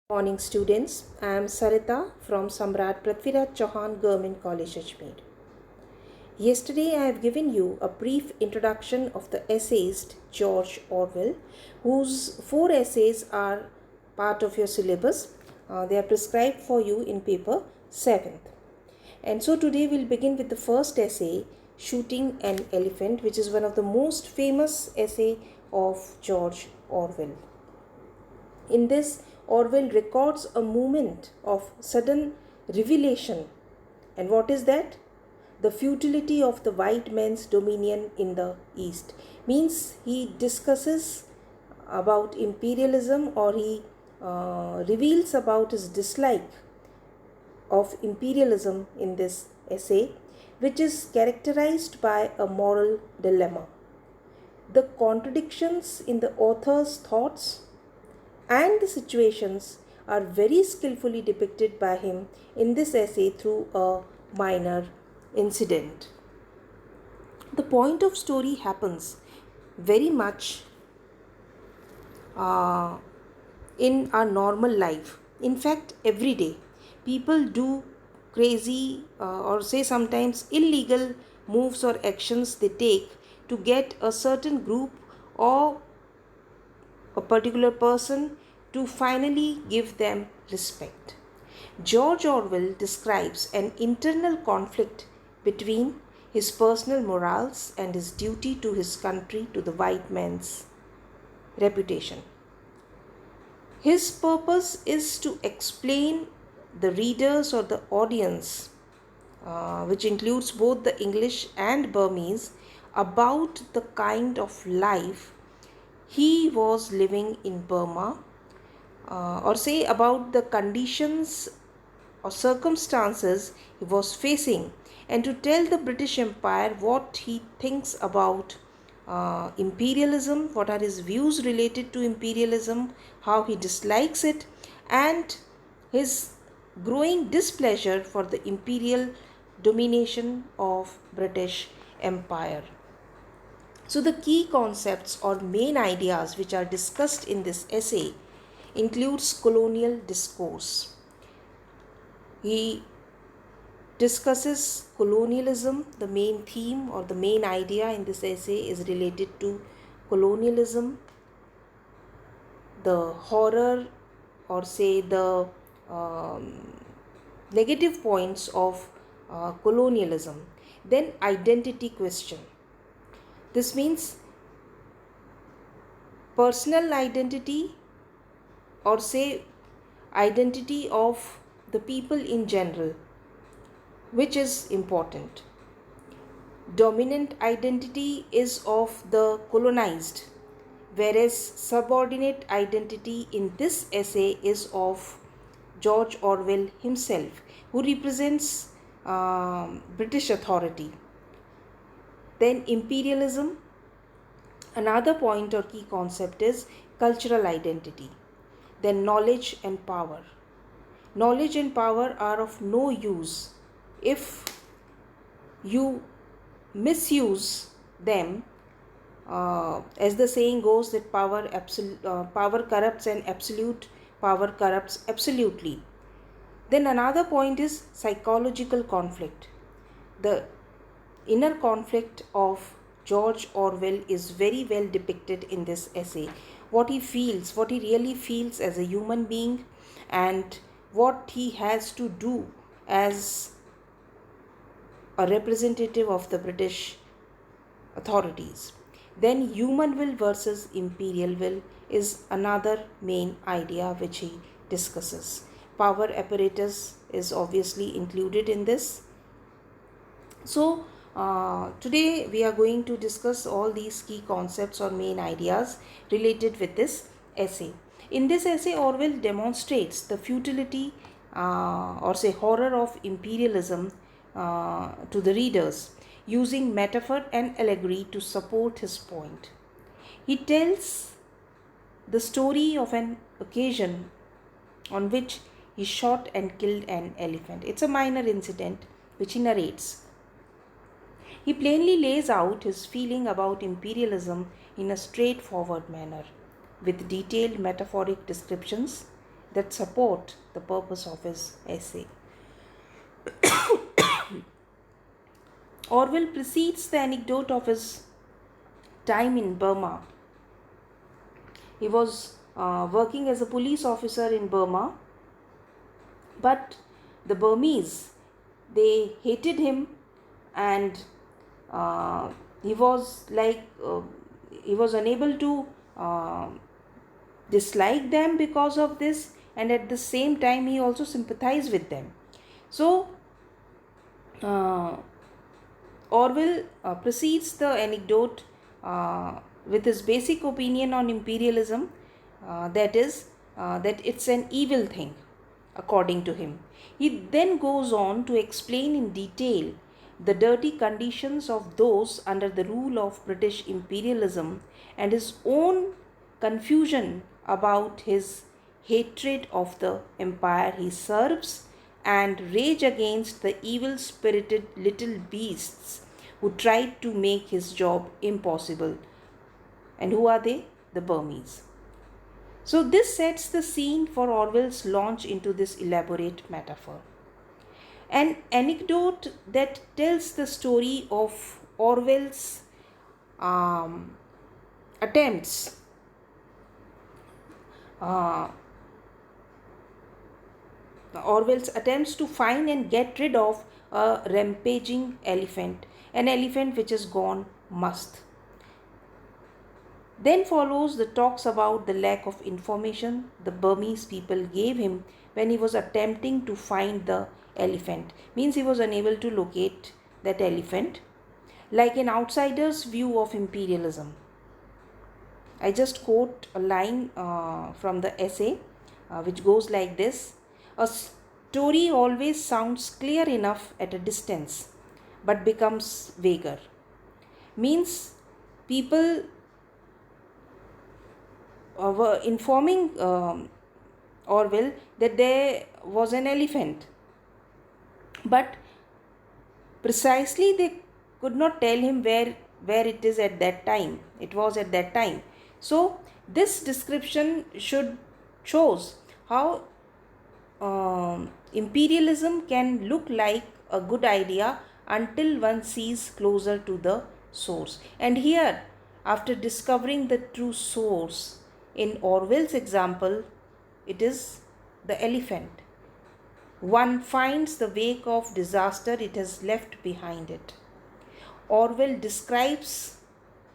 Morning students, I am Sarita from Samrat Prithviraj Chauhan Government College, Ajmer. Yesterday I have given you a brief introduction of the essayist George Orwell, whose 4 essays are part of your syllabus. They are prescribed for you in paper 7th. And so today we'll begin with the first essay, Shooting an Elephant, which is one of the most famous essay of George Orwell. In this, Orwell records a moment of sudden revelation. And what is that? The futility of the white man's dominion in the East. Means he discusses about imperialism, or he reveals about his dislike of imperialism in this essay, which is characterized by a moral dilemma. The contradictions in the author's thoughts and the situations are very skillfully depicted by him in this essay through a minor incident. The point of story happens very much in our normal life. In fact, every day people do crazy or say sometimes illegal moves or actions they take to get a certain group or a particular person to finally give them respect. George Orwell describes an internal conflict between his personal morals and his duty to his country, to the white man's reputation. His purpose is to explain the readers or the audience, which includes both the English and Burmese, about the kind of life he was living in Burma, or say about the conditions or circumstances he was facing, and to tell the British Empire what he thinks about imperialism, what are his views related to imperialism, how he dislikes it, and his growing displeasure for the imperial domination of British Empire. So the key concepts or main ideas which are discussed in this essay includes colonial discourse. He discusses colonialism. The main theme or the main idea in this essay is related to colonialism, the horror or say the negative points of colonialism. Then identity question. This means personal identity or say identity of the people in general, which is important. Dominant identity is of the colonized, whereas subordinate identity in this essay is of George Orwell himself, who represents British authority. Then imperialism. Another point or key concept is cultural identity. Then knowledge and power. Knowledge and power are of no use if you misuse them. As the saying goes, that power corrupts and absolute power corrupts absolutely. Then another point is psychological conflict. The inner conflict of George Orwell is very well depicted in this essay. What he feels, what he really feels as a human being, and what he has to do as a representative of the British authorities. Then human will versus imperial will is another main idea which he discusses. Power apparatus is obviously included in this. So today we are going to discuss all these key concepts or main ideas related with this essay. In this essay, Orwell demonstrates the futility or say horror of imperialism to the readers, using metaphor and allegory to support his point. He tells the story of an occasion on which he shot and killed an elephant. It's a minor incident which he narrates. He plainly lays out his feeling about imperialism in a straightforward manner, with detailed metaphoric descriptions. that support the purpose of his essay. Orwell precedes the anecdote of his time in Burma. He was working as a police officer in Burma, but the Burmese, they hated him, and uh, he was like he was unable to uh, dislike them because of this, and at the same time he also sympathized with them. So uh, Orwell precedes the anecdote with his basic opinion on imperialism, that is, that it's an evil thing, according to him. He then goes on to explain in detail the dirty conditions of those under the rule of British imperialism and his own confusion about his hatred of the empire he serves and rage against the evil spirited little beasts who tried to make his job impossible. And who are they? The Burmese. So, this sets the scene for Orwell's launch into this elaborate metaphor. An anecdote that tells the story of Orwell's attempts Orwell's attempts to find and get rid of a rampaging elephant, an elephant which has gone must. Then follows the talks about the lack of information the Burmese people gave him when he was attempting to find the elephant. Means he was unable to locate that elephant, like an outsider's view of imperialism. I just quote a line from the essay which goes like this: a story always sounds clear enough at a distance but becomes vaguer. Means people were informing Orwell that there was an elephant, but precisely they could not tell him where it is at that time. It was at that time. So this description shows how imperialism can look like a good idea until one sees closer to the source. And here, after discovering the true source, in Orwell's example, it is the elephant. One finds the wake of disaster it has left behind it. Orwell describes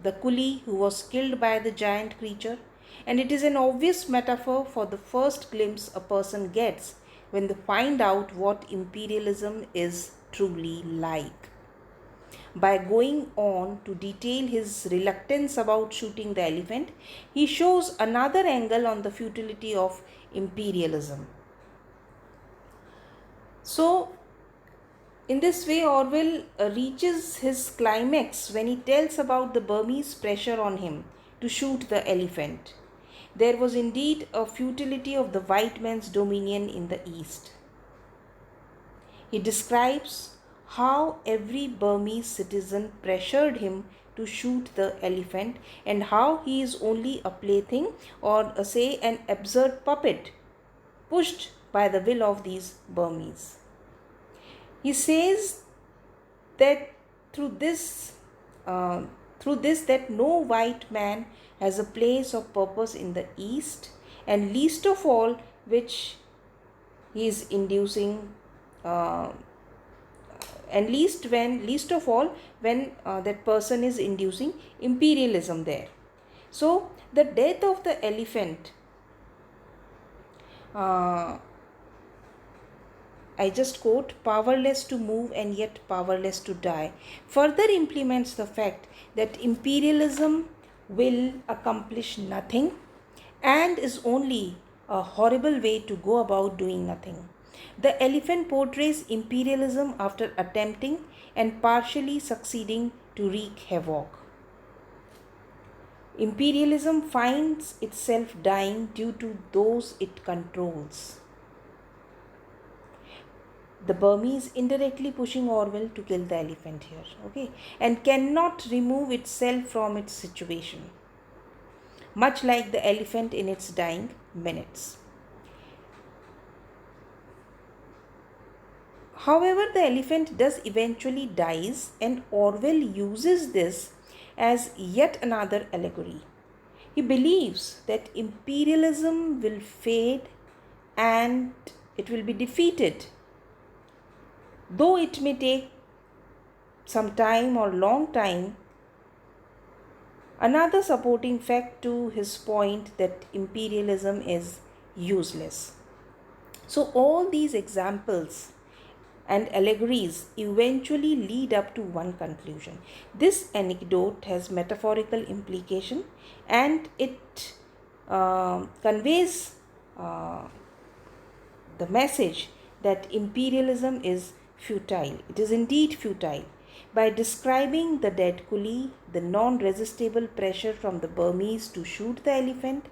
the coolie who was killed by the giant creature, and it is an obvious metaphor for the first glimpse a person gets when they find out what imperialism is truly like. By going on to detail his reluctance about shooting the elephant, he shows another angle on the futility of imperialism. So, in this way, Orwell reaches his climax when he tells about the Burmese pressure on him to shoot the elephant. There was indeed a futility of the white man's dominion in the East. He describes how every Burmese citizen pressured him to shoot the elephant and how he is only a plaything or say an absurd puppet pushed by the will of these Burmese. He says that through this that no white man has a place of purpose in the East, and least of all which he is inducing and least of all when that person is inducing imperialism there. So the death of the elephant, I just quote, powerless to move and yet powerless to die, further implements the fact that imperialism will accomplish nothing and is only a horrible way to go about doing nothing. The elephant portrays imperialism after attempting and partially succeeding to wreak havoc. Imperialism finds itself dying due to those it controls. The Burmese indirectly pushing Orwell to kill the elephant here, okay, and cannot remove itself from its situation, much like the elephant in its dying minutes. However, the elephant does eventually dies, and Orwell uses this as yet another allegory. He believes that imperialism will fade and it will be defeated, though it may take some time or long time. Another supporting fact to his point that imperialism is useless. So, all these examples and allegories eventually lead up to one conclusion. This anecdote has metaphorical implication, and it conveys the message that imperialism is futile. It is indeed futile. By describing the dead coolie, the non resistible pressure from the Burmese to shoot the elephant,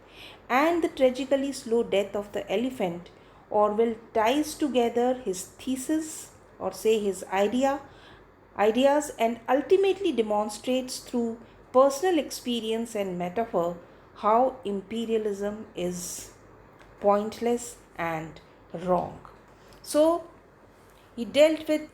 and the tragically slow death of the elephant, Orwell ties together his thesis, or say his ideas, and ultimately demonstrates through personal experience and metaphor how imperialism is pointless and wrong. So he dealt with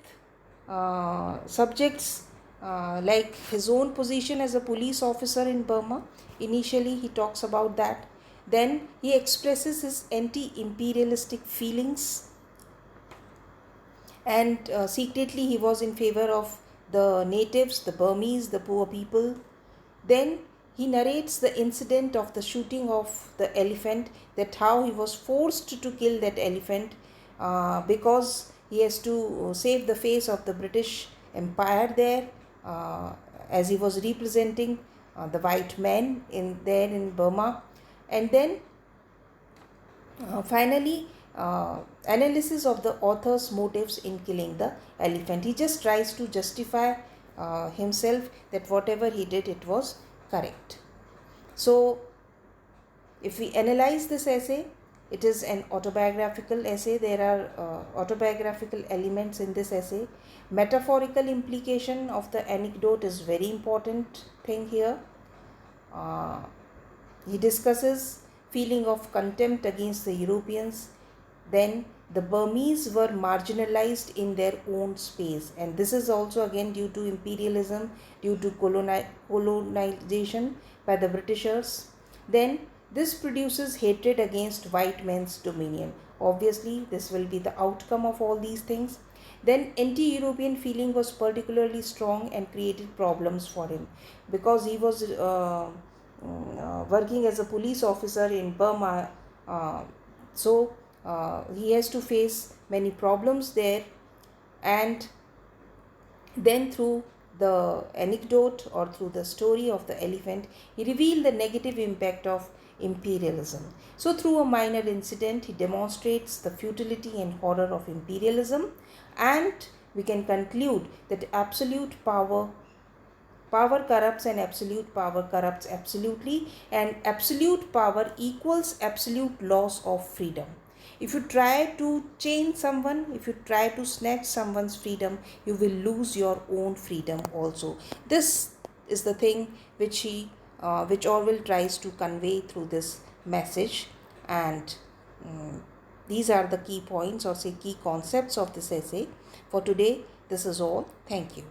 subjects like his own position as a police officer in Burma. Initially, he talks about that. Then he expresses his anti-imperialistic feelings, and secretly he was in favor of the natives, the Burmese, the poor people. Then he narrates the incident of the shooting of the elephant, that how he was forced to kill that elephant because he has to save the face of the British Empire there, as he was representing the white men in Burma. And then finally, analysis of the author's motives in killing the elephant. He just tries to justify himself that whatever he did, it was correct. So, if we analyze this essay, it is an autobiographical essay. There are autobiographical elements in this essay. Metaphorical implication of the anecdote is very important thing here. He discusses feeling of contempt against the Europeans. Then the Burmese were marginalized in their own space, and this is also again due to imperialism, due to colonization by the Britishers. Then this produces hatred against white men's dominion. Obviously, this will be the outcome of all these things. Then anti-European feeling was particularly strong and created problems for him because he was working as a police officer in Burma. So he has to face many problems there, and then through the anecdote or through the story of the elephant, he revealed the negative impact of imperialism. So through a minor incident, he demonstrates the futility and horror of imperialism, and we can conclude that absolute power corrupts, and absolute power corrupts absolutely, and absolute power equals absolute loss of freedom. If you try to change someone, if you try to snatch someone's freedom, you will lose your own freedom also. This is the thing which Orwell tries to convey through this message, and these are the key points, or say key concepts of this essay. For today, this is all. Thank you.